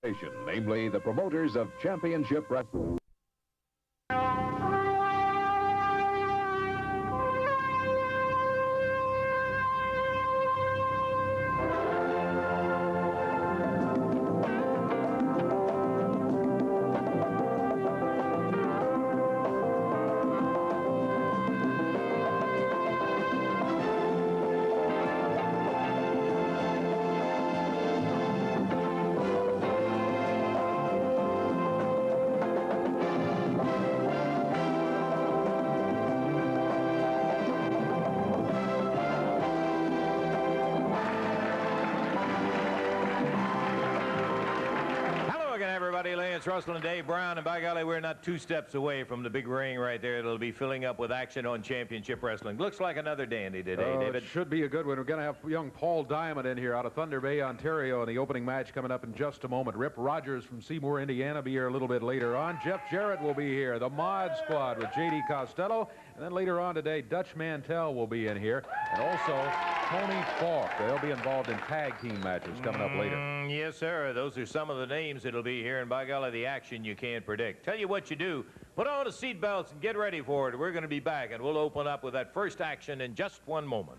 Namely, the promoters of championship wrestling. Russell and Dave Brown, and by golly, we're not 2 steps away from the big ring right there. It'll be filling up with action on championship wrestling. Looks like another dandy today, David. It should be a good one. We're going to have young Paul Diamond in here out of Thunder Bay, Ontario, in the opening match coming up in just a moment. Rip Rogers from Seymour, Indiana, be here a little bit later on. Jeff Jarrett will be here. The Mod Squad with J.D. Costello. And then later on today, Dutch Mantell will be in here. And also Tony Falk. They'll be involved in tag team matches coming up later. Yes, sir. Those are some of the names that'll be here. And by golly, the action you can't predict. Tell you what you do. Put on the seat belts and get ready for it. We're going to be back, and we'll open up with that first action in just one moment.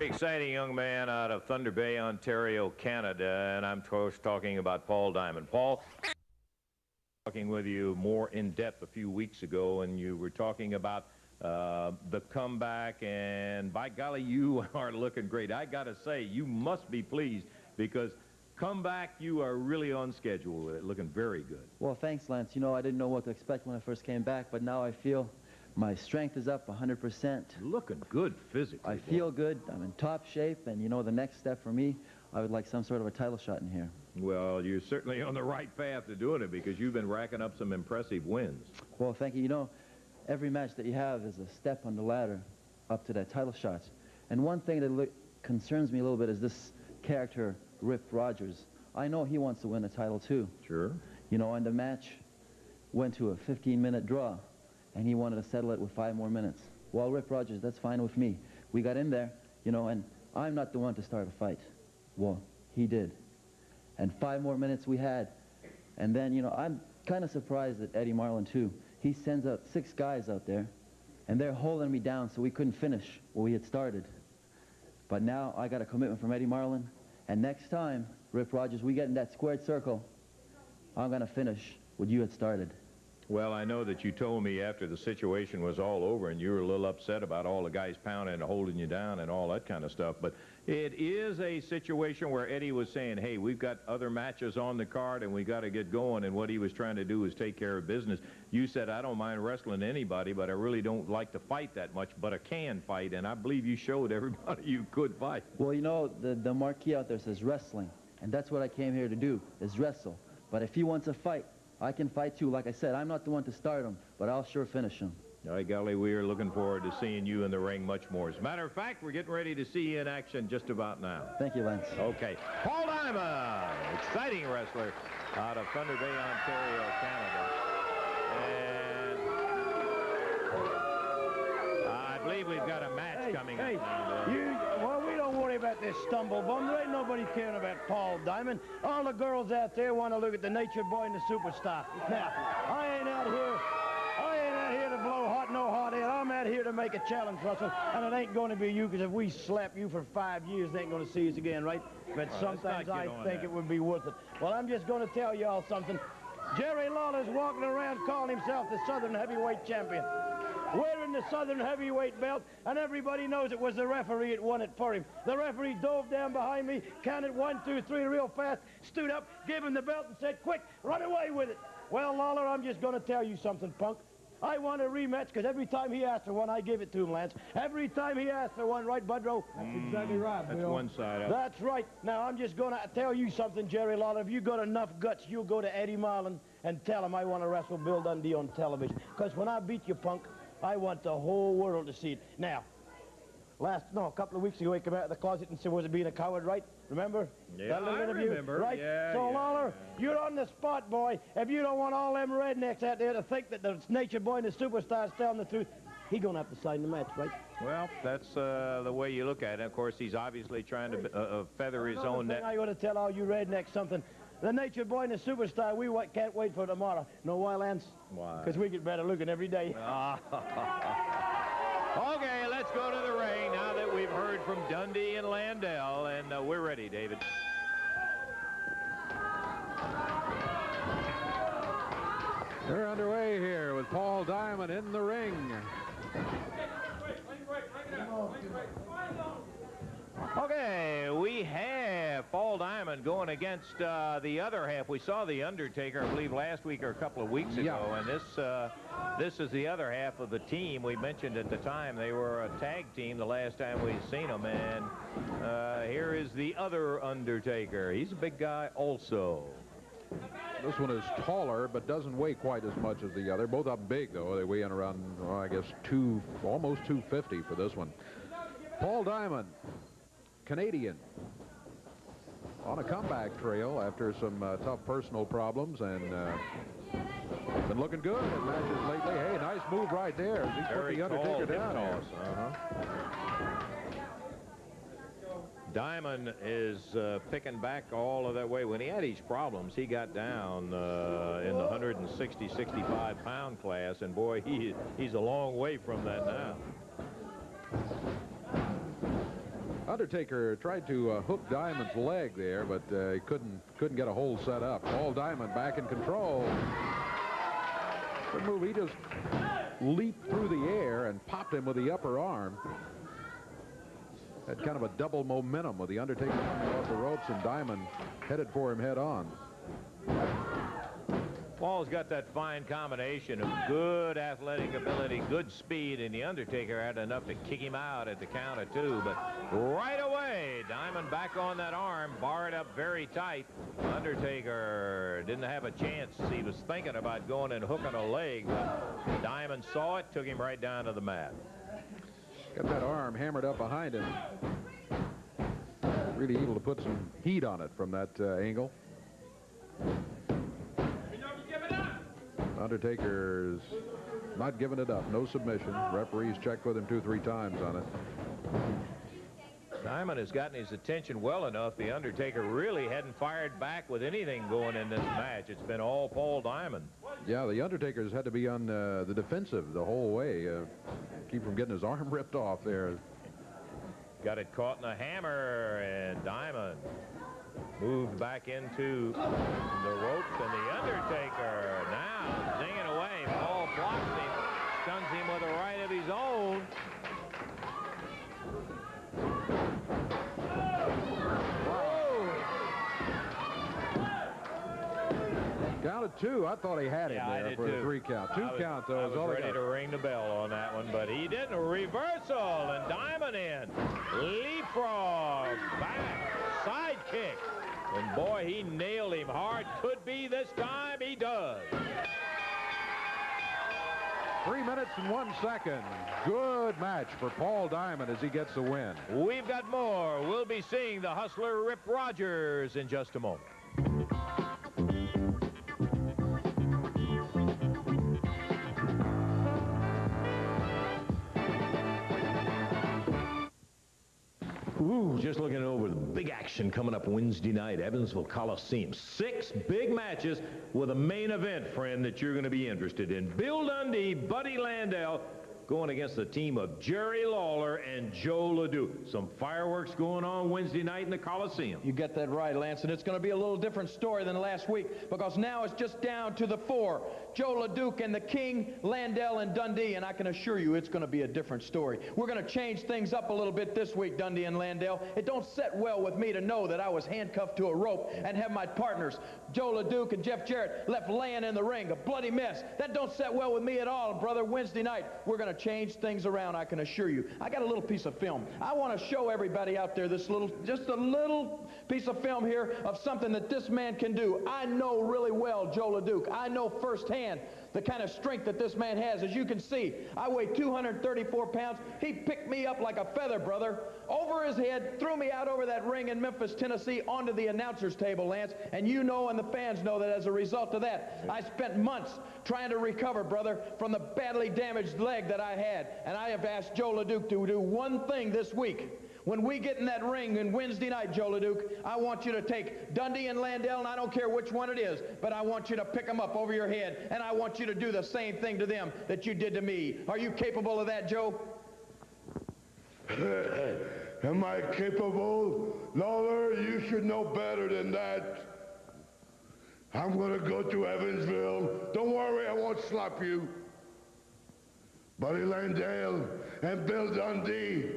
Exciting young man out of Thunder Bay, Ontario, Canada, and I'm of course talking about Paul Diamond. Paul, talking with you more in depth a few weeks ago, and you were talking about the comeback, and by golly, you are looking great. I gotta say, you must be pleased, because comeback, you are really on schedule with it, looking very good. Well, thanks, Lance. You know, I didn't know what to expect when I first came back, but now I feel my strength is up 100%. Looking good physically. I feel good. I'm in top shape, and you know, the next step for me, I would like some sort of a title shot in here. Well, you're certainly on the right path to doing it, because you've been racking up some impressive wins. Well, thank you. You know, every match that you have is a step on the ladder up to that title shots. And one thing that concerns me a little bit is this character, Rip Rogers. I know he wants to win a title too. Sure. You know, and the match went to a 15-minute draw, and he wanted to settle it with 5 more minutes. Well, Rip Rogers, that's fine with me. We got in there, you know, and I'm not the one to start a fight. Well, he did. And 5 more minutes we had. And then, you know, I'm kind of surprised at Eddie Marlin too. He sends out 6 guys out there, and they're holding me down so we couldn't finish what we had started. But now I got a commitment from Eddie Marlin, and next time, Rip Rogers, we get in that squared circle, I'm going to finish what you had started. Well, I know that you told me after the situation was all over and you were a little upset about all the guys pounding and holding you down and all that kind of stuff, but it is a situation where Eddie was saying, hey, we've got other matches on the card and we got to get going, and what he was trying to do is take care of business. You said, I don't mind wrestling anybody, but I really don't like to fight that much, but I can fight, and I believe you showed everybody you could fight. Well, you know, the marquee out there says wrestling, and that's what I came here to do, is wrestle. But if he wants a fight, I can fight too. Like I said, I'm not the one to start him, but I'll sure finish him. By golly, we are looking forward to seeing you in the ring much more. As a matter of fact, we're getting ready to see you in action just about now. Thank you, Lance. Okay. Paul Diamond, exciting wrestler out of Thunder Bay, Ontario, Canada. And I believe we've got a match coming up. Well, we don't worry about this stumble bum. There ain't nobody caring about Paul Diamond. All the girls out there want to look at the nature boy and the superstar. Now, I ain't out here to blow hot, no hot air. I'm out here to make a challenge, Russell, and it ain't going to be you, because if we slap you for 5 years, they ain't going to see us again, right? But sometimes I think it would be worth it. Well, I'm just going to tell y'all something. Jerry Lawler's walking around calling himself the Southern Heavyweight Champion, wearing the Southern Heavyweight belt, and everybody knows it was the referee that won it for him. The referee dove down behind me, counted 1, 2, 3 real fast, stood up, gave him the belt, and said, quick, run away with it. Well, Lawler, I'm just going to tell you something, punk. I want a rematch, because every time he asked for one, I give it to him, Lance. Every time he asked for one, right, Budrow? That's exactly right, Bill. That's one side of it. That's right. Now, I'm just going to tell you something, Jerry Lawler. If you got enough guts, you'll go to Eddie Marlin and tell him I want to wrestle Bill Dundee on television. Because when I beat you, punk, I want the whole world to see it. Now, a couple of weeks ago, he came out of the closet and said, was it being a coward, right? Remember? Yeah, I remember. Right? Yeah, so, yeah, Lawler, you're on the spot, boy. If you don't want all them rednecks out there to think that the nature boy and the superstar's telling the truth, He's going to have to sign the match, right? Well, that's the way you look at it. Of course, he's obviously trying to feather his own net. I got to tell all you rednecks something. The Nature Boy and the Superstar, we can't wait for tomorrow. Know why, Lance? Why? Because we get better looking every day. Okay, let's go to the ring now that we've heard from Dundee and Landell, and we're ready, David. They're underway here with Paul Diamond in the ring. Okay, we have Paul Diamond going against the other half. We saw The Undertaker, I believe, last week or a couple of weeks ago, and this is the other half of the team. We mentioned at the time they were a tag team the last time we'd seen them, and here is the other Undertaker. He's a big guy also. This one is taller, but doesn't weigh quite as much as the other. Both of them big, though. They weigh in around, well, I guess, almost 250 for this one. Paul Diamond, Canadian, on a comeback trail after some tough personal problems, and been looking good in matches lately. Hey, nice move right there as he put the Undertaker down here. Diamond is picking back all of that weight. When he had these problems, he got down in the 160, 65-pound class, and boy, he's a long way from that now. Undertaker tried to hook Diamond's leg there, but he couldn't get a hold set up. Paul Diamond back in control. Good move. He just leaped through the air and popped him with the upper arm. Had kind of a double momentum with the Undertaker coming off the ropes and Diamond headed for him head on. Paul's got that fine combination of good athletic ability, good speed, and the Undertaker had enough to kick him out at the count of 2. But right away, Diamond back on that arm, barred up very tight. Undertaker didn't have a chance. He was thinking about going and hooking a leg, but Diamond saw it, took him right down to the mat. Got that arm hammered up behind him. Really able to put some heat on it from that angle. Undertaker's not giving it up. No submission. Referees checked with him 2-3 times on it. Diamond has gotten his attention well enough. The Undertaker really hadn't fired back with anything going in this match. It's been all Paul Diamond. Yeah, the Undertaker's had to be on the defensive the whole way. Keep from getting his arm ripped off there. Got it caught in a hammer, and Diamond moved back into the ropes, and the Undertaker now zinging away. Paul blocks him, stuns him with a right of his own. Counted 2. I thought he had him there for the 3 count. 2 count, though. I was ready to ring the bell on that one, but he didn't. Reversal, and Diamond in. Leapfrog, back, side kick. And boy, he nailed him hard. Could be this time. He does. 3 minutes and 1 second. Good match for Paul Diamond as he gets the win. We've got more. We'll be seeing the Hustler Rip Rogers in just a moment. Ooh, just looking over the big action coming up Wednesday night, Evansville Coliseum. 6 big matches with a main event, friend, that you're going to be interested in. Bill Dundee, Buddy Landell, going against the team of Jerry Lawler and Joe LeDuc. Some fireworks going on Wednesday night in the Coliseum. You get that right, Lance, and it's going to be a little different story than last week, because now it's just down to the 4. Joe LeDuc and the King, Landell and Dundee, and I can assure you it's going to be a different story. We're going to change things up a little bit this week, Dundee and Landell. It don't set well with me to know that I was handcuffed to a rope and have my partners, Joe LeDuc and Jeff Jarrett, left laying in the ring, a bloody mess. That don't set well with me at all, brother. Wednesday night, we're going to change things around, I can assure you. I got a little piece of piece of film. I want to show everybody out there just a little piece of film here of something that this man can do. I know really well Joe LeDuc. I know firsthand the kind of strength that this man has. As you can see, I weigh 234 pounds. He picked me up like a feather, brother, over his head, threw me out over that ring in Memphis, Tennessee, onto the announcer's table, Lance. And you know, and the fans know, that as a result of that, I spent months trying to recover, brother, from the badly damaged leg that I had. And I have asked Joe LeDuc to do one thing this week. When we get in that ring on Wednesday night, Joe LeDuc, I want you to take Dundee and Landell, and I don't care which one it is, but I want you to pick them up over your head, and I want you to do the same thing to them that you did to me. Are you capable of that, Joe? Am I capable? Lawler, you should know better than that. I'm going to go to Evansville. Don't worry, I won't slap you. Buddy Landale and Bill Dundee,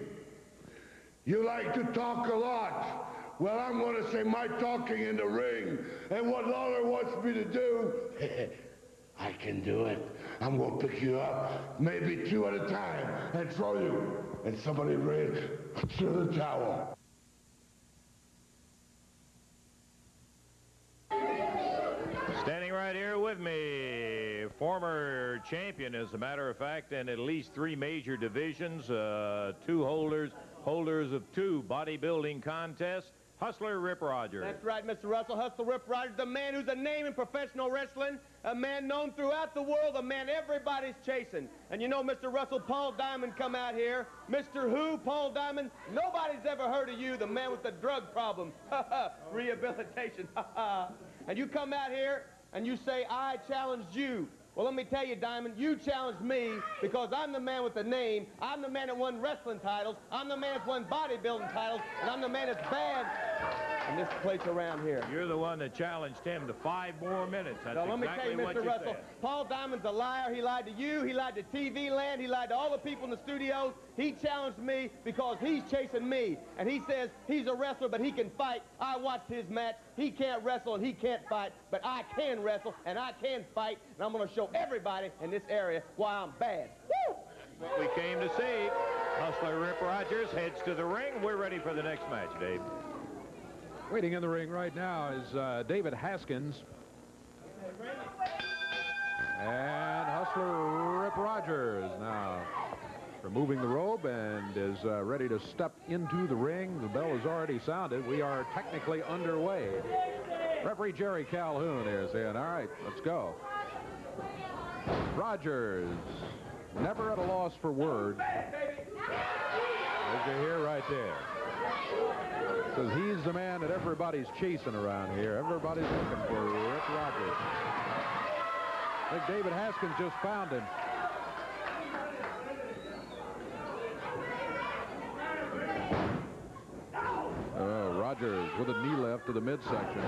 you like to talk a lot. Well, I'm going to say my talking in the ring. And what Lawler wants me to do, I can do it. I'm going to pick you up, maybe 2 at a time, and throw you. And somebody ran through the towel. Standing right here with me, former champion, as a matter of fact, in at least 3 major divisions, 2 holders of 2 bodybuilding contests, Hustler Rip Rogers. That's right, Mr. Russell. Hustler Rip Rogers, the man who's a name in professional wrestling, a man known throughout the world, a man everybody's chasing. And you know, Mr. Russell, Paul Diamond come out here. Mr. Who, Paul Diamond, nobody's ever heard of you, the man with the drug problem. Rehabilitation. And you come out here and you say, I challenged you. Well, let me tell you, Diamond, you challenged me because I'm the man with the name. I'm the man that won wrestling titles. I'm the man that's won bodybuilding titles. And I'm the man that's bad in this place around here. You're the one that challenged him to 5 more minutes. That's So let me exactly tell you, what Mr. you Russell, said. Paul Diamond's a liar. He lied to you. He lied to TV land. He lied to all the people in the studios. He challenged me because he's chasing me. And he says he's a wrestler, but he can fight. I watched his match. He can't wrestle and he can't fight, but I can wrestle and I can fight. And I'm going to show everybody in this area why I'm bad. Woo! What we came to see. Hustler Rip Rogers heads to the ring. We're ready for the next match, Dave. Waiting in the ring right now is David Haskins. And Hustler Rip Rogers now removing the robe and is ready to step into the ring. The bell has already sounded. We are technically underway. Referee Jerry Calhoun is in. All right, let's go. Rogers, never at a loss for words. As you hear right there. Says he's the man that everybody's chasing around here. Everybody's looking for Rip Rogers. I think David Haskins just found him. Rogers with a knee left to the midsection.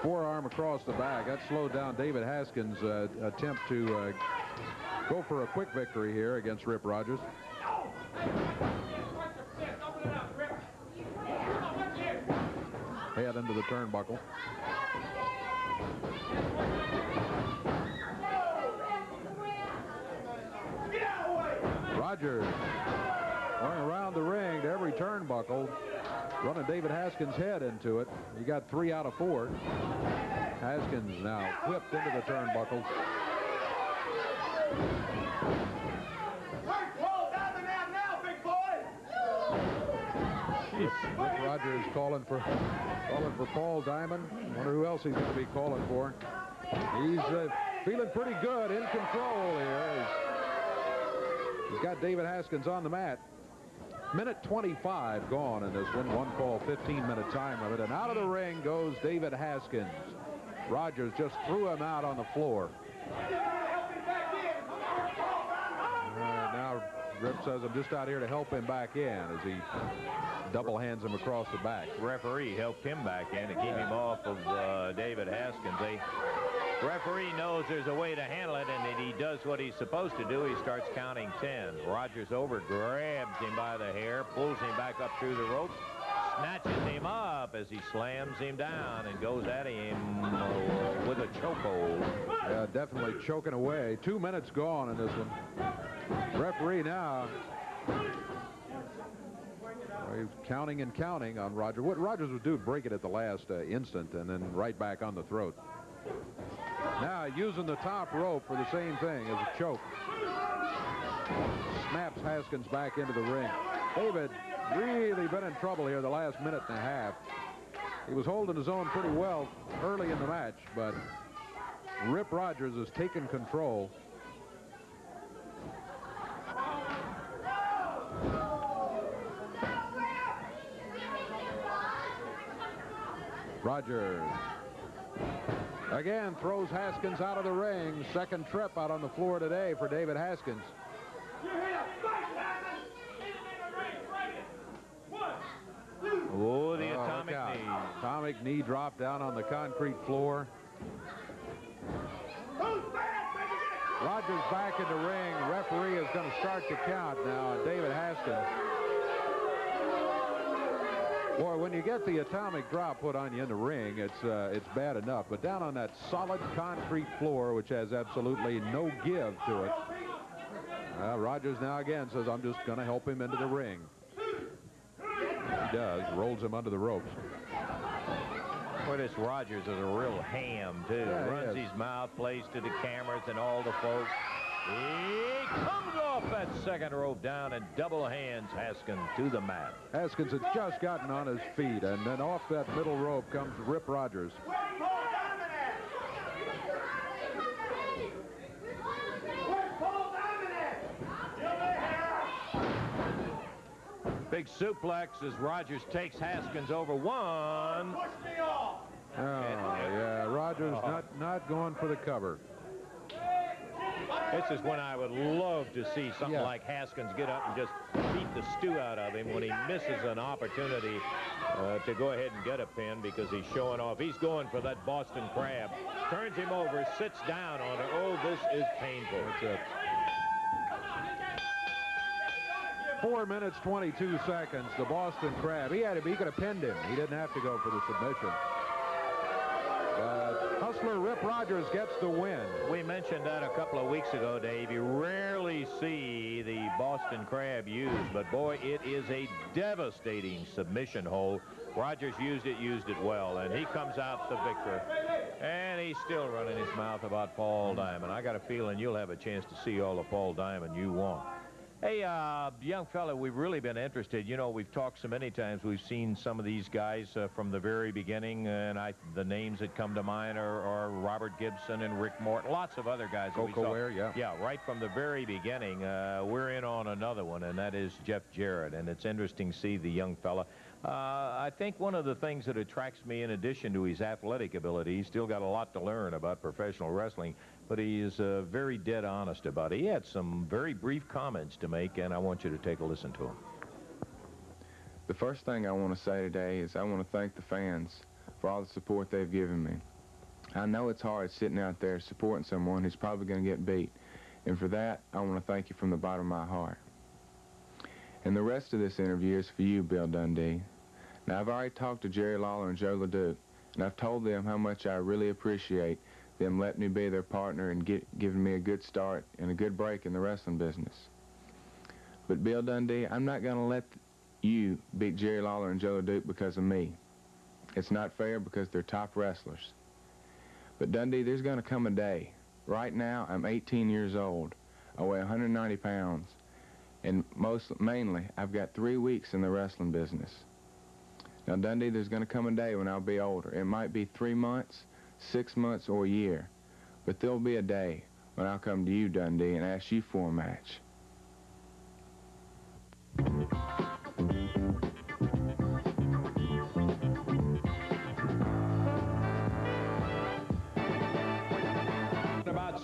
Forearm across the back. That slowed down David Haskins' attempt to go for a quick victory here against Rip Rogers. Head into the turnbuckle. Rogers going around the ring to every turnbuckle, running David Haskins' head into it. He got 3 out of 4. Haskins now whipped into the turnbuckles. Rip Rogers calling for Paul Diamond. Wonder who else he's going to be calling for. He's feeling pretty good, in control here. He's got David Haskins on the mat. Minute 25 gone in this one. 1 fall, 15-minute time limit. And out of the ring goes David Haskins. Rogers just threw him out on the floor. Now Rip says, I'm just out here to help him back in, as he double hands him across the back. Referee helped him back in to keep him off of David Haskins. The referee knows there's a way to handle it, and that he does what he's supposed to do. He starts counting 10. Rogers over, grabs him by the hair, pulls him back up through the ropes, snatches him up as he slams him down and goes at him with a chokehold. Yeah, definitely choking away. 2 minutes gone in this one. Referee now He's counting and counting on Rogers. What Rogers would do, break it at the last instant and then right back on the throat. Now using the top rope for the same thing as a choke. Snaps Haskins back into the ring. David really been in trouble here the last minute and a half. He was holding his own pretty well early in the match, but Rip Rogers has taken control. Rogers again throws Haskins out of the ring. Second trip out on the floor today for David Haskins. Oh, the atomic knee. Atomic knee dropped down on the concrete floor. Rogers back in the ring. Referee is going to start the count now on David Haskins. Boy, when you get the atomic drop put on you in the ring, it's bad enough. But down on that solid concrete floor, which has absolutely no give to it, Rogers now again says, I'm just going to help him into the ring. He does, rolls him under the ropes. Boy, this Rogers is a real ham, too. Yeah, runs his mouth, plays to the cameras and all the folks. He comes off that second rope down and double hands Haskins to the mat. Haskins had just gotten on his feet, and then off that middle rope comes Rip Rogers. Big suplex as Rogers takes Haskins over one. Oh, yeah, Rogers not going for the cover. This is when I would love to see something like Haskins get up and just beat the stew out of him when he misses an opportunity to go ahead and get a pin because he's showing off. He's going for that Boston Crab. Turns him over, sits down on it. Oh, this is painful. That's it. 4 minutes, 22 seconds. The Boston Crab. He could have pinned him. He didn't have to go for the submission. Hustler Rip Rogers gets the win. We mentioned that a couple of weeks ago, Dave. You rarely see the Boston Crab used, but boy, it is a devastating submission hold. Rogers used it well, and he comes out the victor. And he's still running his mouth about Paul Diamond. I got a feeling you'll have a chance to see all of Paul Diamond you want. Hey, young fella, we've really been interested. You know, we've talked so many times. We've seen some of these guys from the very beginning, and the names that come to mind are Robert Gibson and Rick Morton. Lots of other guys. Coco Ware, yeah. Yeah, right from the very beginning. We're in on another one, and that is Jeff Jarrett. And it's interesting to see the young fella. I think one of the things that attracts me, in addition to his athletic ability, he's still got a lot to learn about professional wrestling, but he is very dead honest about it. He had some very brief comments to make, and I want you to take a listen to him. The first thing I want to say today is I want to thank the fans for all the support they've given me. I know it's hard sitting out there supporting someone who's probably going to get beat, and for that, I want to thank you from the bottom of my heart. And the rest of this interview is for you, Bill Dundee. Now, I've already talked to Jerry Lawler and Joe LeDuc, and I've told them how much I really appreciate them letting me be their partner and giving me a good start and a good break in the wrestling business. But Bill Dundee, I'm not going to let you beat Jerry Lawler and Joe LeDuc because of me. It's not fair because they're top wrestlers. But Dundee, there's going to come a day. Right now, I'm 18 years old. I weigh 190 pounds. And mainly, I've got 3 weeks in the wrestling business. Now, Dundee, there's going to come a day when I'll be older. It might be 3 months, 6 months, or a year. But there'll be a day when I'll come to you, Dundee, and ask you for a match.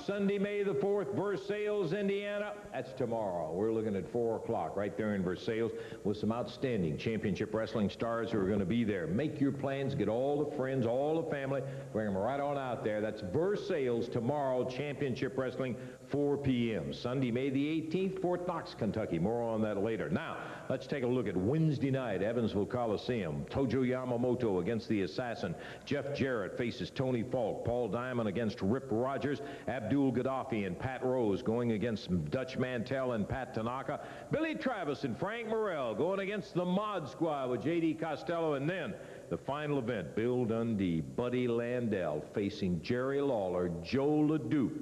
Sunday, May the 4th, Versailles, Indiana. That's tomorrow. We're looking at 4 o'clock right there in Versailles with some outstanding championship wrestling stars who are going to be there. Make your plans. Get all the friends, all the family. Bring them right on out there. That's Versailles tomorrow, championship wrestling. 4 p.m. Sunday, May the 18th, Fort Knox, Kentucky. More on that later. Now, let's take a look at Wednesday night, Evansville Coliseum. Tojo Yamamoto against the Assassin. Jeff Jarrett faces Tony Falk. Paul Diamond against Rip Rogers. Abdul Gaddafi and Pat Rose going against Dutch Mantell and Pat Tanaka. Billy Travis and Frank Morrell going against the Mod Squad with J.D. Costello. And then the final event, Bill Dundee, Buddy Landell facing Jerry Lawler, Joe LeDuc.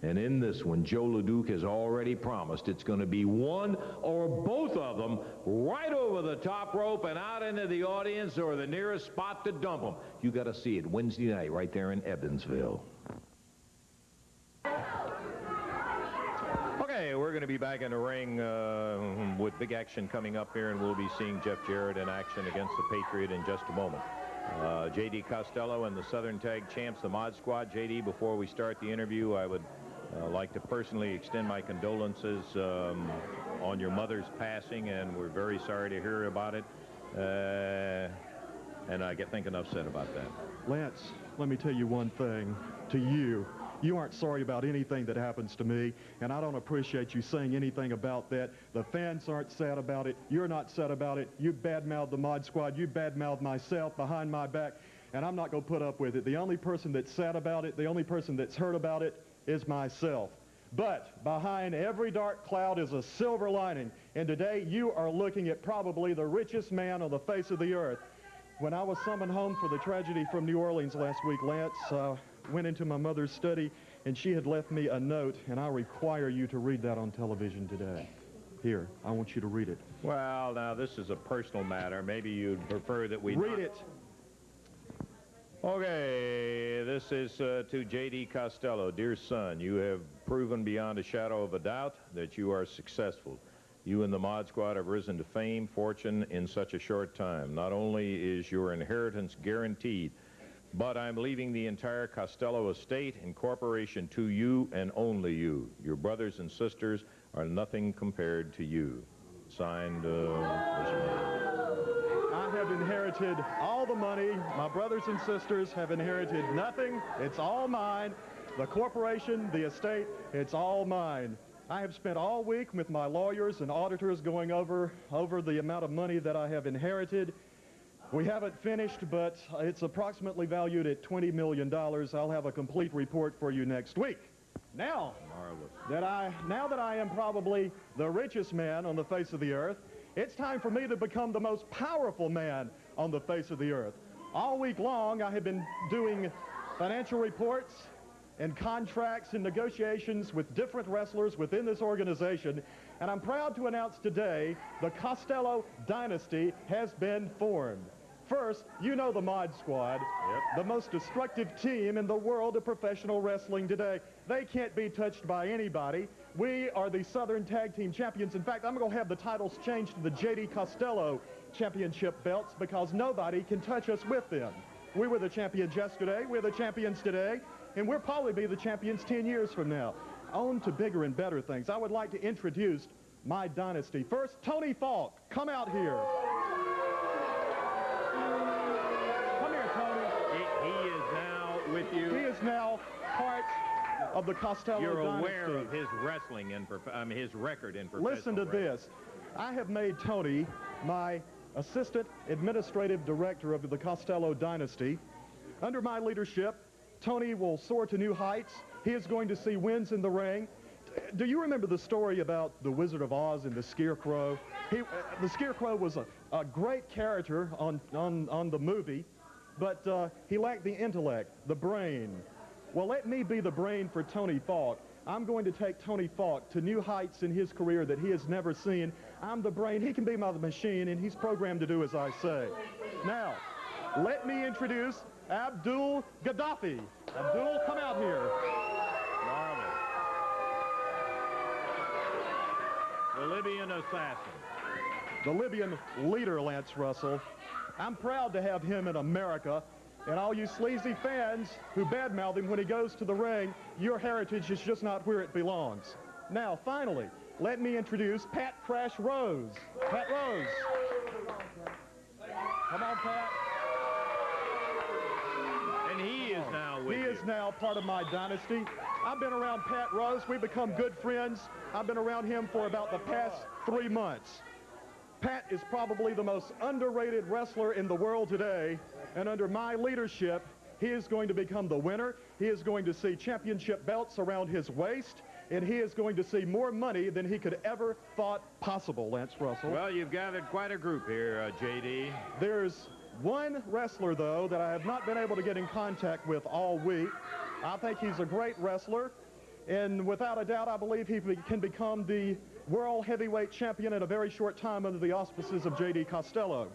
And in this one, Joe LeDuc has already promised it's going to be one or both of them right over the top rope and out into the audience or the nearest spot to dump them. You got to see it Wednesday night right there in Evansville. Okay, we're going to be back in the ring with big action coming up here, and we'll be seeing Jeff Jarrett in action against the Patriot in just a moment. J.D. Costello and the Southern Tag Champs, the Mod Squad. J.D., before we start the interview, I would like to personally extend my condolences on your mother's passing, and we're very sorry to hear about it. And I think enough said about that. Lance, let me tell you one thing to you. You aren't sorry about anything that happens to me, and I don't appreciate you saying anything about that. The fans aren't sad about it. You're not sad about it. You badmouthed the Mod Squad. You badmouthed myself behind my back, and I'm not going to put up with it. The only person that's sad about it, the only person that's hurt about it, is myself. But behind every dark cloud is a silver lining, and today you are looking at probably the richest man on the face of the earth. When I was summoned home for the tragedy from New Orleans last week, Lance, went into my mother's study, and she had left me a note, and I require you to read that on television today. Here, I want you to read it. Well, now, this is a personal matter. Maybe you'd prefer that we read it. Okay, this is to J.D. Costello. Dear son, you have proven beyond a shadow of a doubt that you are successful. You and the Mod Squad have risen to fame, fortune in such a short time. Not only is your inheritance guaranteed, but I'm leaving the entire Costello estate and corporation to you and only you. Your brothers and sisters are nothing compared to you. Signed, I have inherited all the money. My brothers and sisters have inherited nothing. It's all mine. The corporation, the estate, it's all mine. I have spent all week with my lawyers and auditors going over the amount of money that I have inherited. We haven't finished, but it's approximately valued at $20 million. I'll have a complete report for you next week. Now that I am probably the richest man on the face of the earth, it's time for me to become the most powerful man on the face of the earth. All week long, I have been doing financial reports and contracts and negotiations with different wrestlers within this organization, and I'm proud to announce today the Costello Dynasty has been formed. First, you know the Mod Squad, the most destructive team in the world of professional wrestling today. They can't be touched by anybody. We are the Southern Tag Team Champions. In fact, I'm going to have the titles changed to the J.D. Costello Championship belts because nobody can touch us with them. We were the champions yesterday, we're the champions today, and we'll probably be the champions 10 years from now. On to bigger and better things. I would like to introduce my dynasty. First, Tony Falk. Come out here. Come here, Tony. He is now with you. He is now part of the Costello You're Dynasty. aware of his wrestling and his record in professional Listen to wrestling. this. I have made Tony my assistant administrative director of the Costello Dynasty. Under my leadership, Tony will soar to new heights. He is going to see wins in the ring. Do you remember the story about the Wizard of Oz and the Scarecrow? The Scarecrow was a great character on the movie, but he lacked the intellect, the brain. Well, let me be the brain for Tony Falk. I'm going to take Tony Falk to new heights in his career that he has never seen. I'm the brain. He can be my machine, and he's programmed to do as I say. Now, let me introduce Abdul Gaddafi. Abdul, come out here. Marvelous. The Libyan assassin. The Libyan leader, Lance Russell. I'm proud to have him in America. And all you sleazy fans who badmouth him when he goes to the ring, your heritage is just not where it belongs. Now, finally, let me introduce Pat Crash Rose. Pat Rose. Come on, Pat. And he is now with you. He is now part of my dynasty. I've been around Pat Rose. We've become good friends. I've been around him for about the past 3 months. Pat is probably the most underrated wrestler in the world today, and under my leadership, he is going to become the winner. He is going to see championship belts around his waist, and he is going to see more money than he could ever thought possible, Lance Russell. Well, you've gathered quite a group here, J.D. There's one wrestler, though, that I have not been able to get in contact with all week. I think he's a great wrestler, and without a doubt, I believe he can become the world heavyweight champion in a very short time under the auspices of J.D. Costello.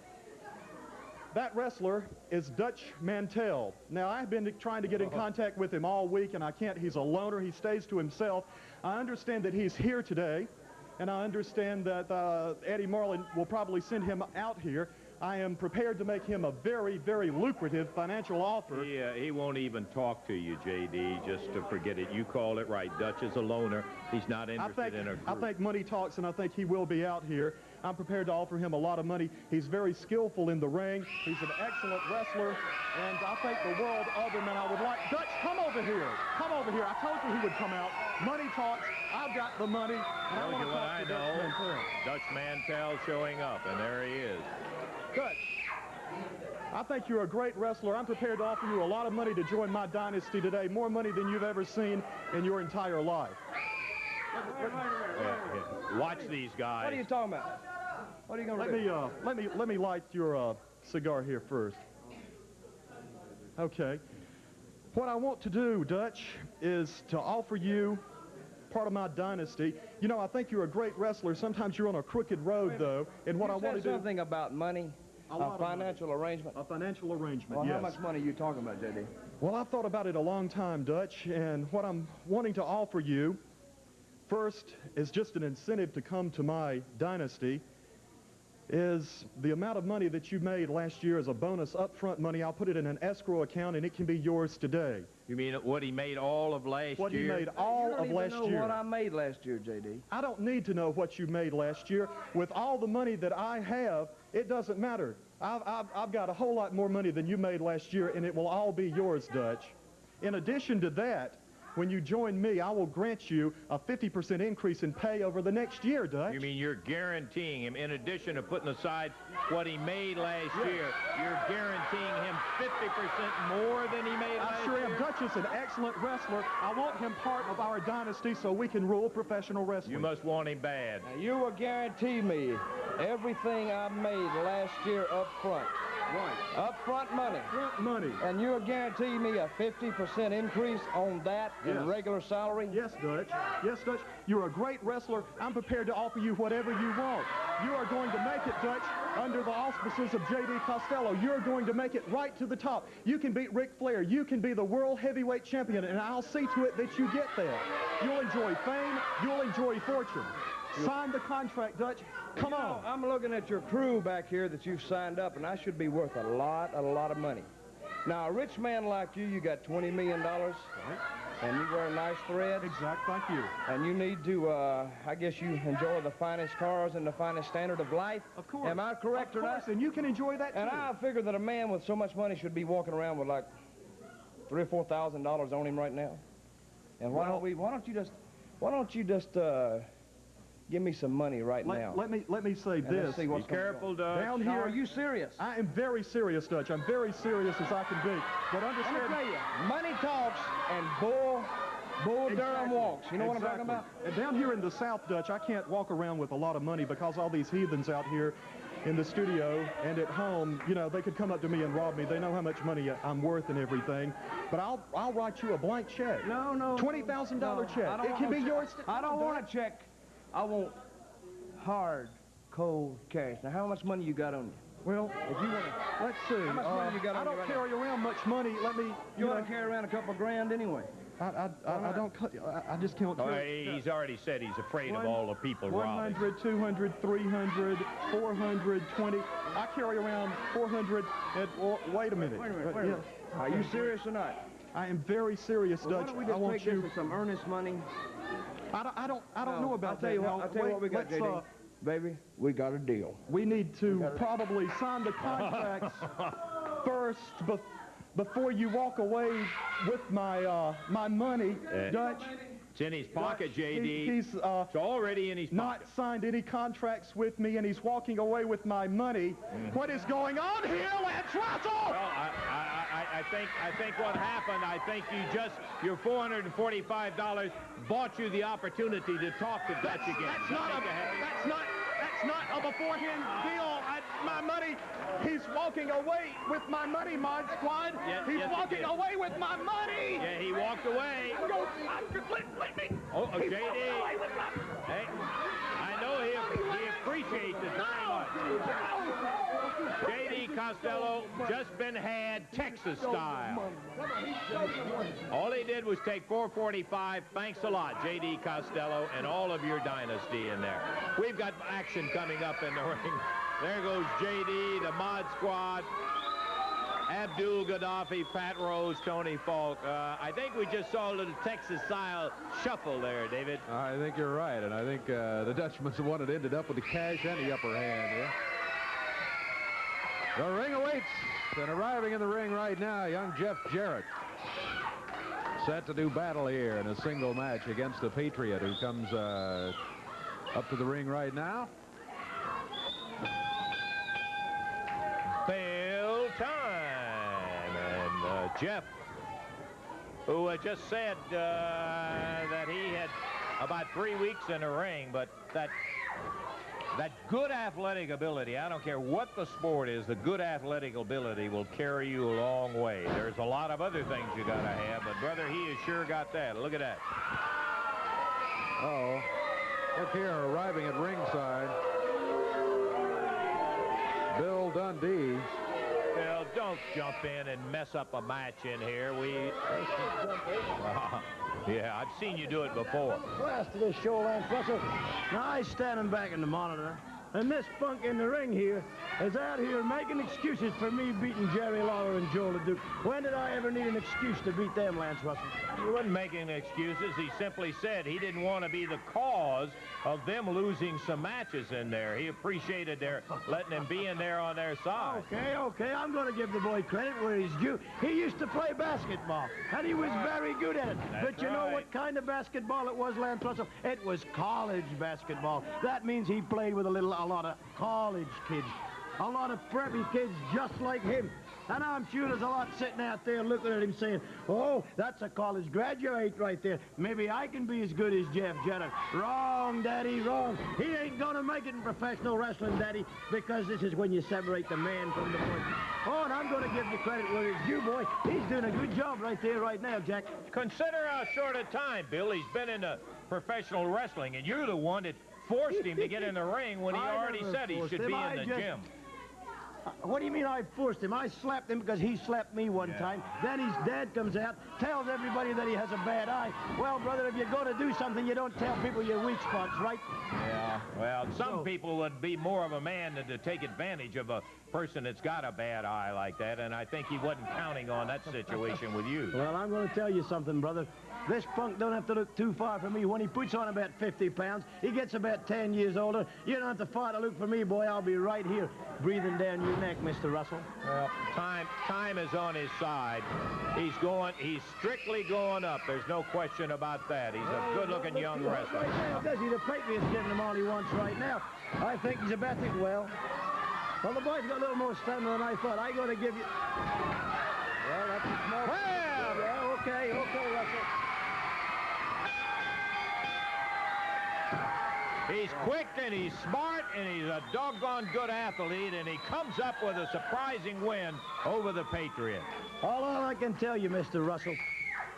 That wrestler is Dutch Mantell. Now, I've been trying to get in contact with him all week, and I can't. He's a loner. He stays to himself. I understand that he's here today, and I understand that Eddie Marlin will probably send him out here. I am prepared to make him a very, very lucrative financial offer. He won't even talk to you, J.D., just to forget it. You call it right. Dutch is a loner. He's not interested in a group. I think money talks, and I think he will be out here. I'm prepared to offer him a lot of money. He's very skillful in the ring. He's an excellent wrestler, and I think the world of him, and I would like... Dutch, come over here. Come over here. I told you he would come out. Money talks. I've got the money, and I want to talk to Dutch Mantell. Dutch Mantell showing up, and there he is. Dutch, I think you're a great wrestler. I'm prepared to offer you a lot of money to join my dynasty today, more money than you've ever seen in your entire life. Watch these guys. What are you talking about? What are you going to do? Let me light your cigar here first. Okay. What I want to do, Dutch, is to offer you part of my dynasty. You know, I think you're a great wrestler. Sometimes you're on a crooked road, though. And what I want to do... something about money, a financial arrangement. A financial arrangement, well, yes. How much money are you talking about, J.D.? Well, I've thought about it a long time, Dutch, and what I'm wanting to offer you first is just an incentive to come to my dynasty is the amount of money that you made last year as a bonus upfront money. I'll put it in an escrow account, and it can be yours today. You mean what he made all of last year? What he made all of last year. You don't even know what I made last year, J.D. I don't need to know what you made last year. With all the money that I have, it doesn't matter. I've got a whole lot more money than you made last year, and it will all be yours, Dutch. In addition to that, when you join me, I will grant you a 50% increase in pay over the next year, Dutch. You mean you're guaranteeing him, in addition to putting aside what he made last year, you're guaranteeing him 50% more than he made last year? I sure am. Dutch is an excellent wrestler. I want him part of our dynasty so we can rule professional wrestling. You must want him bad. Now, you will guarantee me everything I made last year up front. Right. Up-front money. Front money. And you'll guarantee me a 50% increase on that in regular salary? Yes, Dutch. Yes, Dutch. You're a great wrestler. I'm prepared to offer you whatever you want. You are going to make it, Dutch, under the auspices of J.D. Costello. You're going to make it right to the top. You can beat Ric Flair. You can be the world heavyweight champion, and I'll see to it that you get there. You'll enjoy fame. You'll enjoy fortune. Sign the contract, Dutch. Come on. I'm looking at your crew back here that you've signed up, and I should be worth a lot of money. Now, a rich man like you, you got $20 million, right, and you wear nice threads. Exact, thank you. And you need to, I guess you enjoy the finest cars and the finest standard of life. Of course. Am I correct or not? Of course, and you can enjoy that too. And I figure that a man with so much money should be walking around with like $3,000 or $4,000 on him right now. And why don't you just give me some money right now. Let me say this. Be careful, Dutch. Down here, are you serious? I am very serious, Dutch. I'm very serious as I can be. But understand, Let me tell you, money talks and bull Durham walks. You know what I'm talking about? And down here in the South, Dutch, I can't walk around with a lot of money because all these heathens out here in the studio and at home, you know, they could come up to me and rob me. They know how much money I'm worth and everything. But I'll write you a blank check. No. $20,000 check. It can be yours. I don't want a check. I want hard, cold cash. Now, how much money you got on you? Well, if you want to, let's see. How much money you got on you? I don't carry around much money. Let me. You want to carry around a couple grand anyway? I don't. I just can't. He's already said he's afraid of all the people robbing. 100, 200, 300, 420. I carry around 400. Wait a minute. Wait a minute. Are you serious or not? I am very serious, Dutch. Why don't we just take this with some earnest money? I don't know about that. I'll tell you what we got, JD. Baby, we got a deal. We need to probably sign the contracts first before you walk away with my my money, Dutch. It's in his pocket, Dutch, JD. He's it's already in his pocket. Not signed any contracts with me, and he's walking away with my money. What is going on here, Lance Russell? Well, I think what happened, I think your $445 bought you the opportunity to talk to Dutch again. That's not a beforehand deal. My money, he's walking away with my money, Mod Squad. He's walking away with my money. Yeah, he walked away. Let me. Oh, JD. Hey, I know he appreciates it very much. JD Costello, just been had Texas style. All he did was take $445. Thanks a lot, JD Costello, and all of your dynasty in there. We've got action coming up in the ring. There goes JD, the Mod Squad, Abdul Gaddafi, Pat Rose, Tony Falk. I think we just saw a little Texas-style shuffle there, David. I think you're right, and I think the Dutchman's the one that ended up with the cash and the upper hand here. The ring awaits, and arriving in the ring right now, young Jeff Jarrett. Set to do battle here in a single match against the Patriot, who comes up to the ring right now. Bell time, and Jeff, who just said that he had about 3 weeks in the ring, but that good athletic ability, I don't care what the sport is, the good athletic ability will carry you a long way. There's a lot of other things you gotta have, but brother, he has sure got that. Look at that. Uh-oh. Look here, arriving at ringside, Bill Dundee. Bill, don't jump in and mess up a match in here. Yeah, I've seen you do it before. Last of this show, Lance Russell. Now, I standing back in the monitor, and this punk in the ring here is out here making excuses for me beating Jerry Lawler and Joe LeDuc. When did I ever need an excuse to beat them, Lance Russell? He wasn't making excuses. He simply said he didn't want to be the cause of them losing some matches in there. He appreciated their letting them be in there on their side. Okay, I'm going to give the boy credit where he's due. He used to play basketball, and he was very good at it. But you know what kind of basketball it was, Lance Russell? It was college basketball. That means he played with a lot of college kids, a lot of preppy kids just like him. And I'm sure there's a lot sitting out there looking at him saying, oh, that's a college graduate right there. Maybe I can be as good as Jeff Jarrett. Wrong, Daddy, wrong. He ain't going to make it in professional wrestling, Daddy, because this is when you separate the man from the boy. Oh, and I'm going to give you credit where it's due, boy. He's doing a good job right there right now, Jack. Consider how short a time, Bill, he's been in professional wrestling, and you're the one that forced him to get in the ring when he already said he should be in the gym. What do you mean I forced him? I slapped him because he slapped me one time. Then his dad comes out, tells everybody that he has a bad eye. Well, brother, if you're going to do something, you don't tell people your weak spots, right? Yeah, well, some people would be more of a man than to take advantage of a person that's got a bad eye like that, and I think he wasn't counting on that situation with you. Well, I'm going to tell you something, brother. This punk don't have to look too far from me. When he puts on about 50 pounds, he gets about 10 years older. You don't have to far to look for me, boy. I'll be right here breathing down your neck, Mr. Russell. Well, time is on his side. He's strictly going up. There's no question about that. He's a good-looking young wrestler. Right now, does he? The Patriot's giving him all he wants right now. I think he's about to, well, the boy's got a little more stamina than I thought. I got to give you... Well, that's a small... Well! Yeah, okay, Russell. He's quick, and he's smart, and he's a doggone good athlete, and he comes up with a surprising win over the Patriot. All I can tell you, Mr. Russell,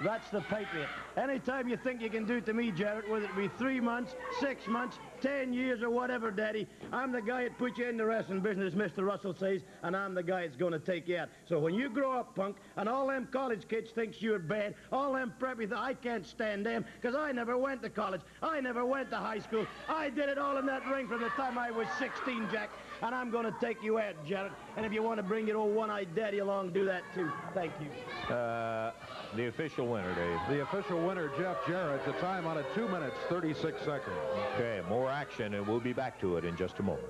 that's the Patriot. Anytime you think you can do it to me, Jarrett, whether it be 3 months, 6 months, 10 years, or whatever, Daddy, I'm the guy that put you in the wrestling business, Mr. Russell says, and I'm the guy that's going to take you out. So when you grow up, punk, and all them college kids thinks you're bad, all them preppy, I can't stand them, because I never went to college. I never went to high school. I did it all in that ring from the time I was 16, Jack, and I'm going to take you out, Jarrett. And if you want to bring your old one-eyed daddy along, do that, too. Thank you. The official winner, Dave. The official winner, Jeff Jarrett. The time on it, 2 minutes, 36 seconds. Okay, more action, and we'll be back to it in just a moment.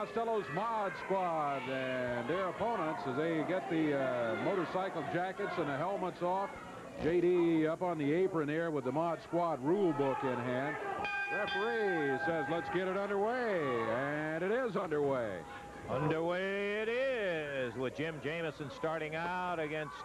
Costello's Mod Squad and their opponents as they get the motorcycle jackets and the helmets off. JD up on the apron there with the Mod Squad rule book in hand. Referee says, let's get it underway, and it is underway. Underway it is, with Jim Jamison starting out against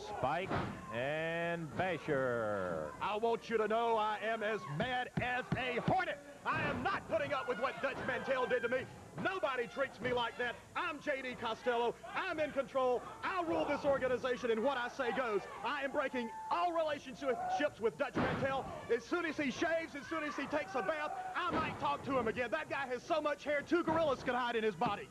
Spike and Basher. I want you to know I am as mad as a hornet. I am not putting up with what Dutch Mantell did to me. Nobody treats me like that. I'm J.D. Costello. I'm in control. I'll rule this organization, and what I say goes. I am breaking all relationships with Dutch Mantell. As soon as he shaves, as soon as he takes a bath, I might talk to him again. That guy has so much hair, 2 gorillas could hide in his body.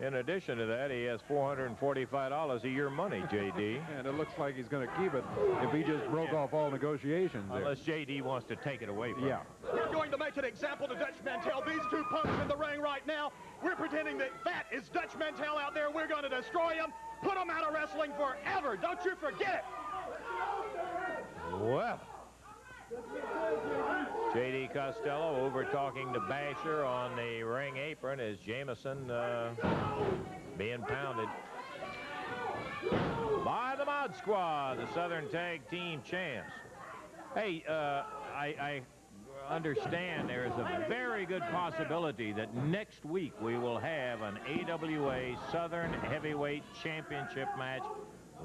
In addition to that, he has $445 a year money, J.D. And it looks like he's going to keep it if he just broke off all negotiations there. Unless J.D. wants to take it away from him. We're going to make an example to Dutch Mantell. These 2 punks in the ring right now, we're pretending that that is Dutch Mantell out there. We're going to destroy him, put him out of wrestling forever. Don't you forget it. Well, J.D. Costello over talking to Basher on the ring apron as Jamison being pounded by the Mod Squad, the Southern Tag Team champs. Hey, I understand there's a very good possibility that next week we will have an AWA Southern Heavyweight Championship match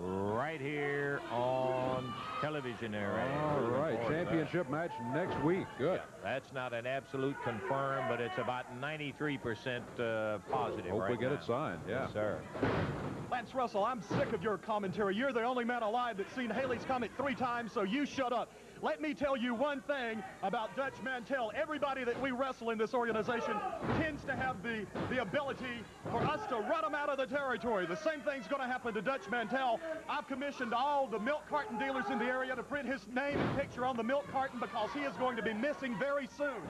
right here on television area. All right, championship match next week. Good. Yeah, that's not an absolute confirm, but it's about 93% positive. Hope right we get now. it signed. Yeah. Yes, sir. Lance Russell, I'm sick of your commentary. You're the only man alive that's seen Haley's Comet 3 times, so you shut up. Let me tell you one thing about Dutch Mantell. Everybody that we wrestle in this organization tends to have the ability for us to run them out of the territory. The same thing's going to happen to Dutch Mantell. I've commissioned all the milk carton dealers in the area to print his name and picture on the milk carton because he is going to be missing very soon.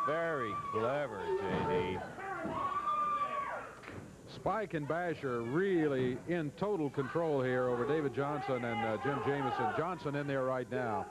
Very clever, J.D. Spike and Basher really in total control here over David Johnson and Jim Jamison. Johnson in there right now.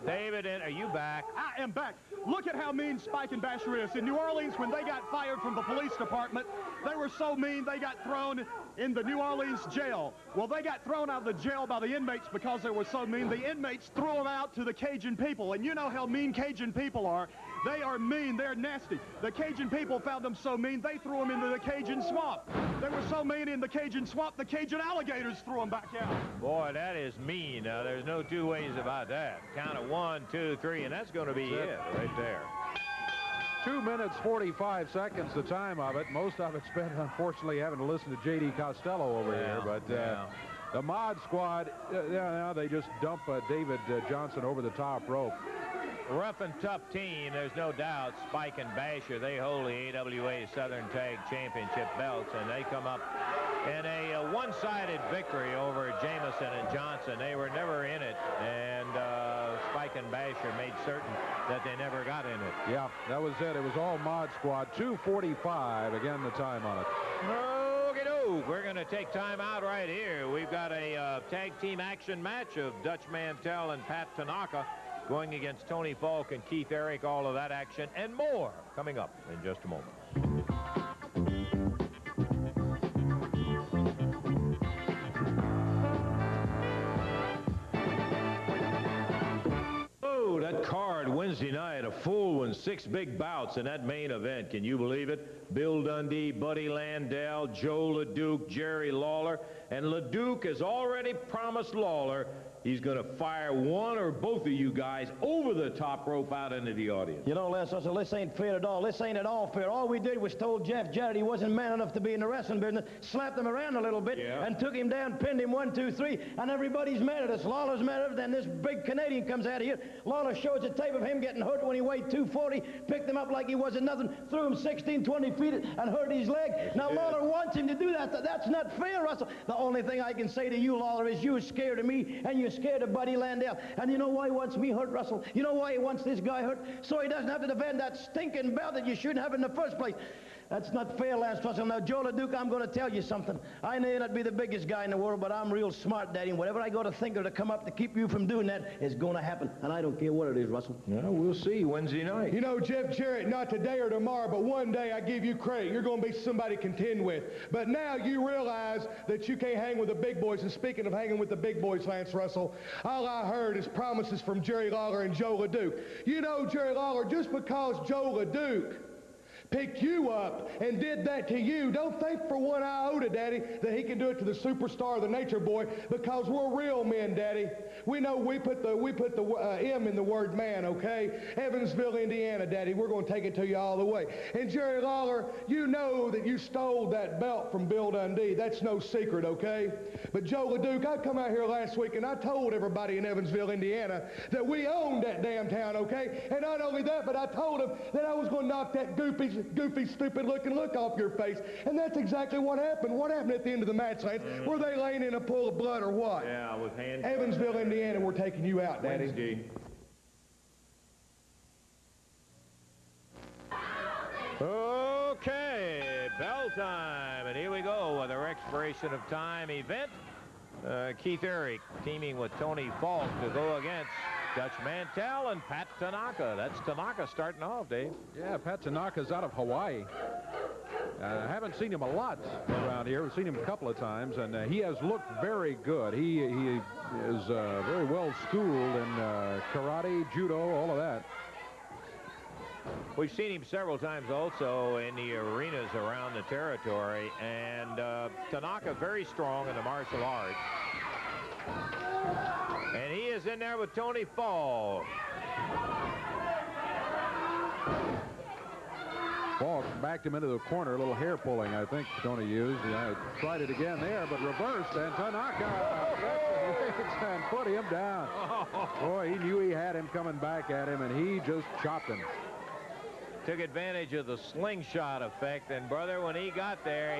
David, are you back? I am back. Look at how mean Spike and Basher is. In New Orleans, when they got fired from the police department, they were so mean they got thrown in the New Orleans jail. Well, they got thrown out of the jail by the inmates because they were so mean. The inmates threw them out to the Cajun people, and you know how mean Cajun people are. They are mean. They're nasty. The Cajun people found them so mean, they threw them into the Cajun swamp. They were so mean in the Cajun swamp, the Cajun alligators threw them back out. Boy, that is mean. There's no 2 ways about that. Count of 1, 2, 3, and that's going to be it right there. 2 minutes, 45 seconds, the time of it. Most of it spent, unfortunately, having to listen to J.D. Costello over here. But the Mod Squad, now they just dump David Johnson over the top rope. Rough and tough team, there's no doubt. Spike and Basher, they hold the AWA Southern Tag Championship belts, and they come up in a one-sided victory over Jamison and Johnson. They were never in it, and Spike and Basher made certain that they never got in it. Yeah, that was it. It was all Mod Squad. 2:45, again, the time on it. Okey-doke. We're going to take time out right here. We've got a tag team action match of Dutch Mantell and Pat Tanaka going against Tony Falk and Keith Eric. All of that action and more coming up in just a moment. Oh, that card Wednesday night, a full one, 6 big bouts in that main event. Can you believe it? Bill Dundee, Buddy Landell, Joe LeDuc, Jerry Lawler. And LeDuc has already promised Lawler he's going to fire one or both of you guys over the top rope out into the audience. You know, Lance Russell, this ain't fair at all. This ain't at all fair. All we did was told Jeff Jarrett he wasn't man enough to be in the wrestling business, slapped him around a little bit, and took him down, pinned him 1, 2, 3, and everybody's mad at us. Lawler's mad at us. Then this big Canadian comes out of here. Lawler shows a tape of him getting hurt when he weighed 240, picked him up like he wasn't nothing, threw him 16, 20 feet and hurt his leg. Now, Lawler wants him to do that. That's not fair, Russell. The only thing I can say to you, Lawler, is you're scared of me, and you're scared of Buddy Landell. And you know why he wants me hurt, Russell? You know why he wants this guy hurt? So he doesn't have to defend that stinking belt that you shouldn't have in the first place. That's not fair, Lance Russell. Now, Joe LeDuc, I'm going to tell you something. I may not be the biggest guy in the world, but I'm real smart, Daddy. And whatever I go to think or to come up to keep you from doing that is going to happen. And I don't care what it is, Russell. Yeah, we'll see Wednesday night. You know, Jeff Jarrett, not today or tomorrow, but one day I give you credit. You're going to be somebody to contend with. But now you realize that you can't hang with the big boys. And speaking of hanging with the big boys, Lance Russell, all I heard is promises from Jerry Lawler and Joe LeDuc. You know, Jerry Lawler, just because Joe LeDuc picked you up and did that to you, don't think for one iota, Daddy, that he can do it to the superstar, the nature boy, because we're real men, Daddy. We know we put the M in the word man, okay? Evansville, Indiana, Daddy, we're going to take it to you all the way. And Jerry Lawler, you know that you stole that belt from Bill Dundee. That's no secret, okay? But Joe LeDuc, I come out here last week and I told everybody in Evansville, Indiana, that we owned that damn town, okay? And not only that, but I told them that I was going to knock that goofy, stupid-looking look off your face. And that's exactly what happened. What happened at the end of the match, Lance? Were they laying in a pool of blood or what? Yeah, with hands. Evansville, Indiana, we're taking you out, Daddy. Wednesday. Okay, bell time. And here we go with our expiration of time event. Keith Eric teaming with Tony Falk to go against Dutch Mantell and Pat Tanaka. That's Tanaka starting off, Dave. Yeah, Pat Tanaka's out of Hawaii. I haven't seen him a lot around here. We've seen him a couple of times, and he has looked very good. He is very well schooled in karate, judo, all of that. We've seen him several times also in the arenas around the territory, and Tanaka very strong in the martial arts. And he is in there with Tony Falk. Falk backed him into the corner, a little hair pulling, I think Tony used. Yeah, tried it again there, but reversed, and Tanaka and put him down. Boy, he knew he had him coming back at him, and he just chopped him. Took advantage of the slingshot effect, and brother, when he got there,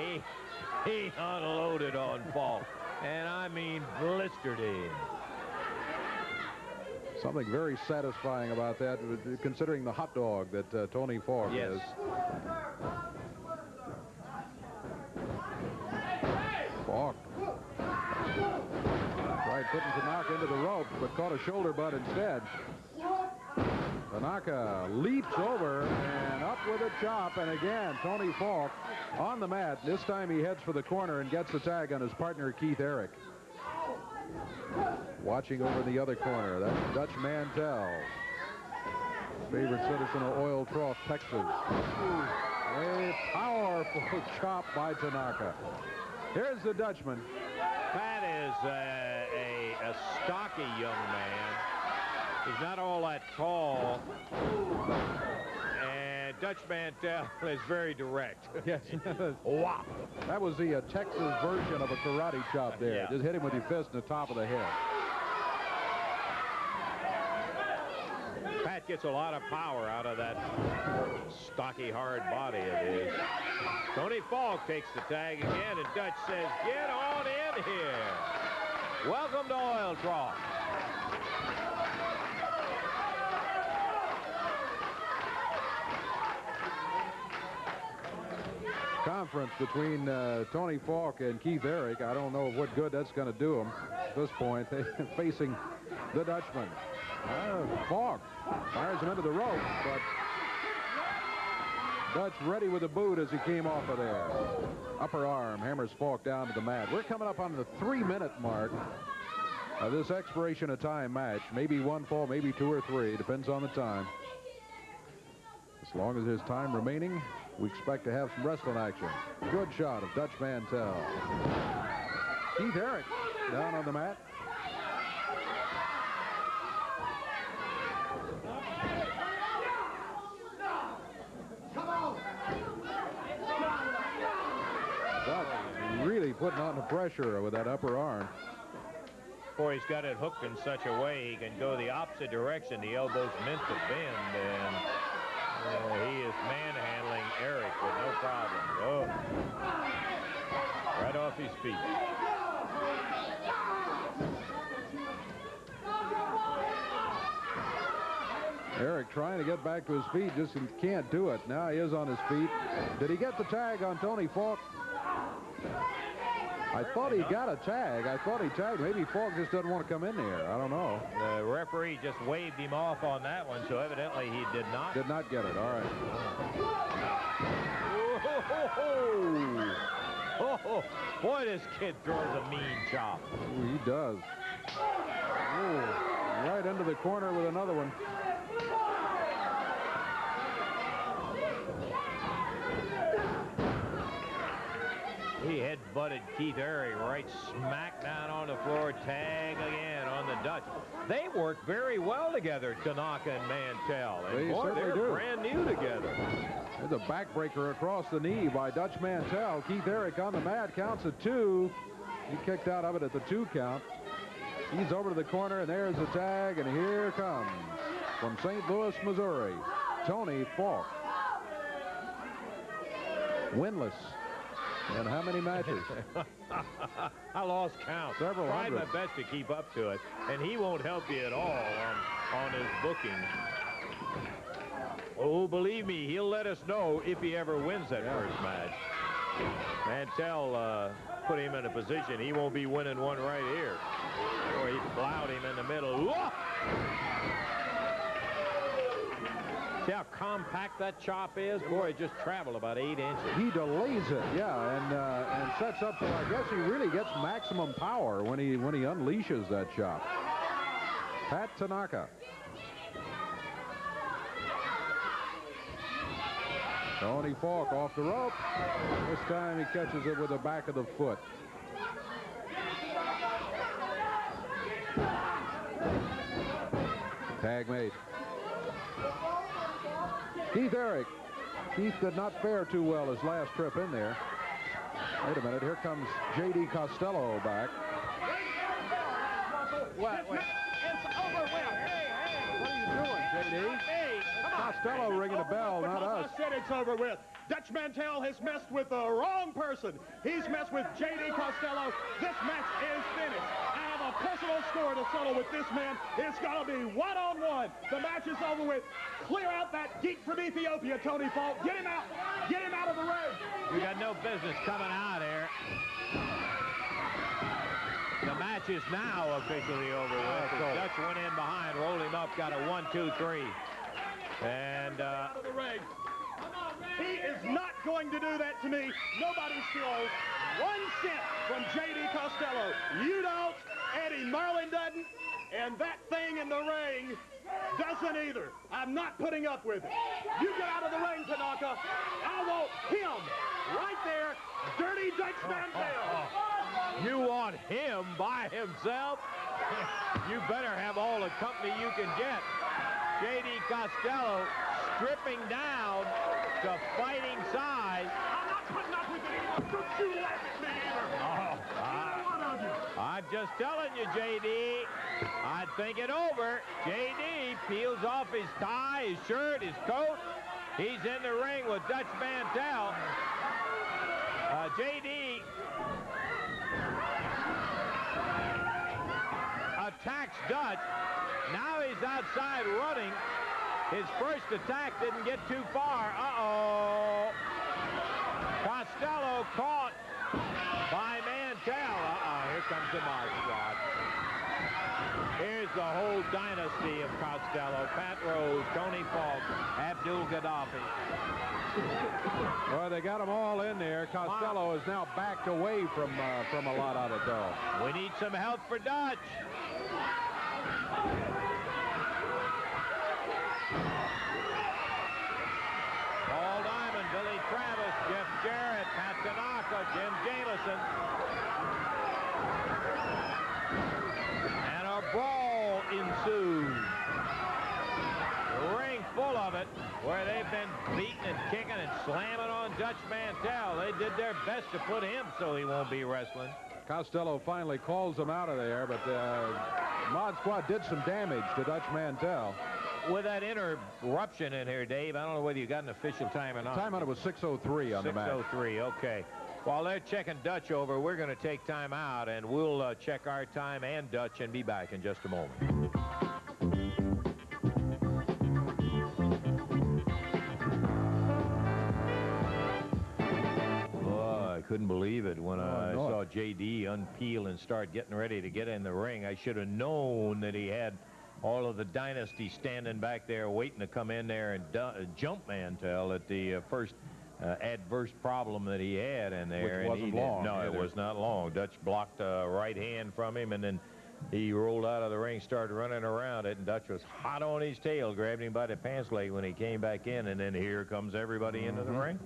he unloaded on Falk, and I mean blistered him. Something very satisfying about that, considering the hot dog that Tony Falk is. Falk tried putting Tanaka into the rope, but caught a shoulder butt instead. Tanaka leaps over and up with a chop, and again, Tony Falk on the mat. This time he heads for the corner and gets the tag on his partner, Keith Eric. Watching over in the other corner, that's Dutch Mantell, favorite citizen of Oil Trough, Texas. A powerful chop by Tanaka. Here's the Dutchman. Pat is a stocky young man. He's not all that tall. And Dutch Mantell is very direct. Yes. Wow. That was the Texas version of a karate chop there. Yeah. Just hit him with your fist in the top of the head. Pat gets a lot of power out of that stocky, hard body of his. Tony Falk takes the tag again, and Dutch says, "Get on in here. Welcome to Oil Trough." Conference between Tony Falk and Keith Eric. I don't know what good that's going to do him at this point. They're facing the Dutchman. Falk fires him into the rope, but Dutch ready with a boot as he came off of there. Upper arm hammers Falk down to the mat. We're coming up on the 3-minute mark of this expiration of time match. Maybe one fall, maybe two or three. Depends on the time. As long as there's time remaining, we expect to have some wrestling action. Good shot of Dutch Mantell. Keith Eric down on the mat. Dutch really putting on the pressure with that upper arm. Boy, he's got it hooked in such a way he can go the opposite direction. The elbow's meant to bend, and he is manhandling Eric with no problem. Oh, right off his feet. Eric trying to get back to his feet, just can't do it. Now he is on his feet. Did he get the tag on Tony Falk? I thought he got a tag. I thought he tagged. Maybe Falk just doesn't want to come in there. I don't know. The referee just waved him off on that one, so evidently he did not. Did not get it. All right. Oh, boy, this kid throws a mean chop. Ooh, he does. Ooh, right into the corner with another one. He head-butted Keith Airy right smack down on the floor. Tag again on the Dutch. They work very well together, Tanaka and Mantell. And They boy, certainly they're do. brand new together. There's a backbreaker across the knee by Dutch Mantell. Keith Eric on the mat, counts at 2. He kicked out of it at the 2 count. He's over to the corner, and there's the tag, and here comes, from St. Louis, Missouri, Tony Falk. Winless. And how many matches? I lost count. Several Tried hundred. my best to keep up to it, and he won't help you at all on his booking. Oh, believe me, he'll let us know if he ever wins that first match. Mantell put him in a position he won't be winning one right here. Or he plowed him in the middle. Whoa! See how compact that chop is? Boy, it just traveled about 8 inches. He delays it, yeah, and sets up so I guess he really gets maximum power when he unleashes that chop. Pat Tanaka. Tony Falk off the rope. This time he catches it with the back of the foot. Tag made. Keith Eric. Keith did not fare too well his last trip in there. Wait a minute, here comes J.D. Costello back. Wait. It's over with. What are you doing, J.D.? Costello ringing a bell, not us. I said it's over with. Dutch Mantell has messed with the wrong person. He's messed with J.D. Costello. This match is finished. I have a personal score to settle with this man. It's going to be one-on-one. The match is over with. Clear out that geek from Ethiopia, Tony Falk. Get him out. Get him out of the ring. You got no business coming out here. The match is now officially over with. The Dutch went in behind, rolled him up, got a 1, 2, 3. And Out of the ring. He is not going to do that to me. Nobody steals 1 cent from J.D. Costello. You don't. Eddie Merlin doesn't. And that thing in the ring doesn't either. I'm not putting up with it. You get out of the ring, Tanaka. I want him right there. Dirty Dutch Mantell. you want him by himself? You better have all the company you can get. J.D. Costello stripping down to fighting size. I'm not putting up with it. Don't you laugh at me either. I'm just telling you, J.D. I'd think it over. J.D. peels off his tie, his shirt, his coat. He's in the ring with Dutch Mantell. J.D. attacks Dutch. Now he's outside running. His first attack didn't get too far. Uh-oh. Costello caught by Mantell. Here comes the Mod Squad. Here's the whole dynasty of Costello. Pat Rose, Tony Falk, Abdul Gaddafi. Well, they got them all in there. Costello is now backed away from a lot of it, though. We need some help for Dutch. Paul Diamond, Billy Travis, Jeff Jarrett, Pat Tanaka, Jim Jamison. And a brawl ensues. The ring full of it, where they've been beating and kicking and slamming on Dutch Mantell. They did their best to put him so he won't be wrestling. Costello finally calls them out of there, but Mod Squad did some damage to Dutch Mantell. With that interruption in here, Dave, I don't know whether you got an official time or not. Time on it was 6:03 on the match. 6:03, okay. While they're checking Dutch over, we're going to take time out, and we'll check our time and Dutch and be back in just a moment. couldn't believe it when I saw J.D. unpeel and start getting ready to get in the ring. I should have known that he had all of the dynasty standing back there waiting to come in there and jump Mantell at the first adverse problem that he had in there. Which wasn't long. No, it was not long. Dutch blocked a right hand from him, and then he rolled out of the ring, started running around it, and Dutch was hot on his tail, grabbed him by the pants leg when he came back in, and then here comes everybody into the ring.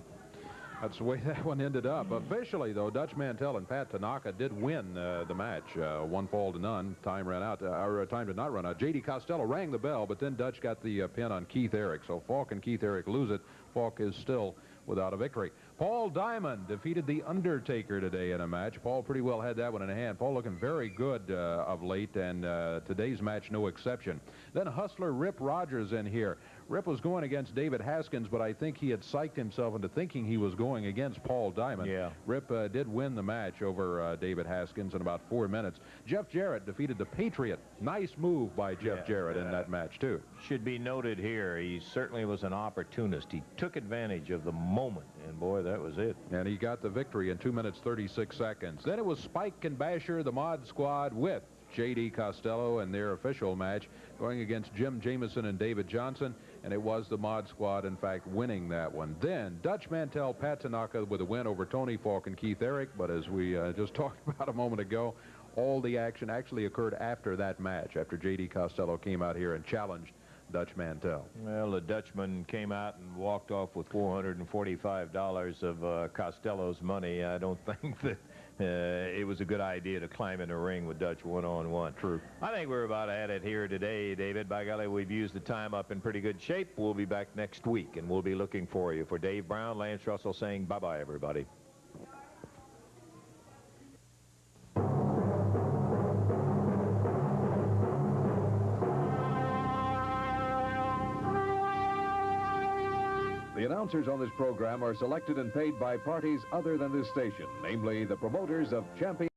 That's the way that one ended up. Officially, though, Dutch Mantell and Pat Tanaka did win the match. 1-0. Time ran out, or time did not run out. J.D. Costello rang the bell, but then Dutch got the pin on Keith Eric. So Falk and Keith Eric lose it. Falk is still without a victory. Paul Diamond defeated The Undertaker today in a match. Paul pretty well had that one in hand. Paul looking very good of late, and today's match no exception. Then Hustler Rip Rogers in here. Rip was going against David Haskins, but I think he had psyched himself into thinking he was going against Paul Diamond. Yeah. Rip did win the match over David Haskins in about 4 minutes. Jeff Jarrett defeated the Patriot. Nice move by Jeff Jarrett in that match, too. Should be noted here, he certainly was an opportunist. He took advantage of the moment, and boy, that was it. And he got the victory in 2 minutes 36 seconds. Then it was Spike and Basher, the Mod Squad, with J.D. Costello and their official match going against Jim Jameson and David Johnson, and it was the Mod Squad, in fact, winning that one. Then Dutch Mantell, Pat Tanaka with a win over Tony Falk and Keith Eric, but as we just talked about a moment ago, all the action actually occurred after that match, after J.D. Costello came out here and challenged Dutch Mantell. Well, the Dutchman came out and walked off with $445 of Costello's money. I don't think that it was a good idea to climb in the ring with Dutch one-on-one. True. I think we're about at it here today, David. By golly, we've used the time up in pretty good shape. We'll be back next week, and we'll be looking for you. For Dave Brown, Lance Russell saying bye-bye, everybody. The announcers on this program are selected and paid by parties other than this station, namely the promoters of Champion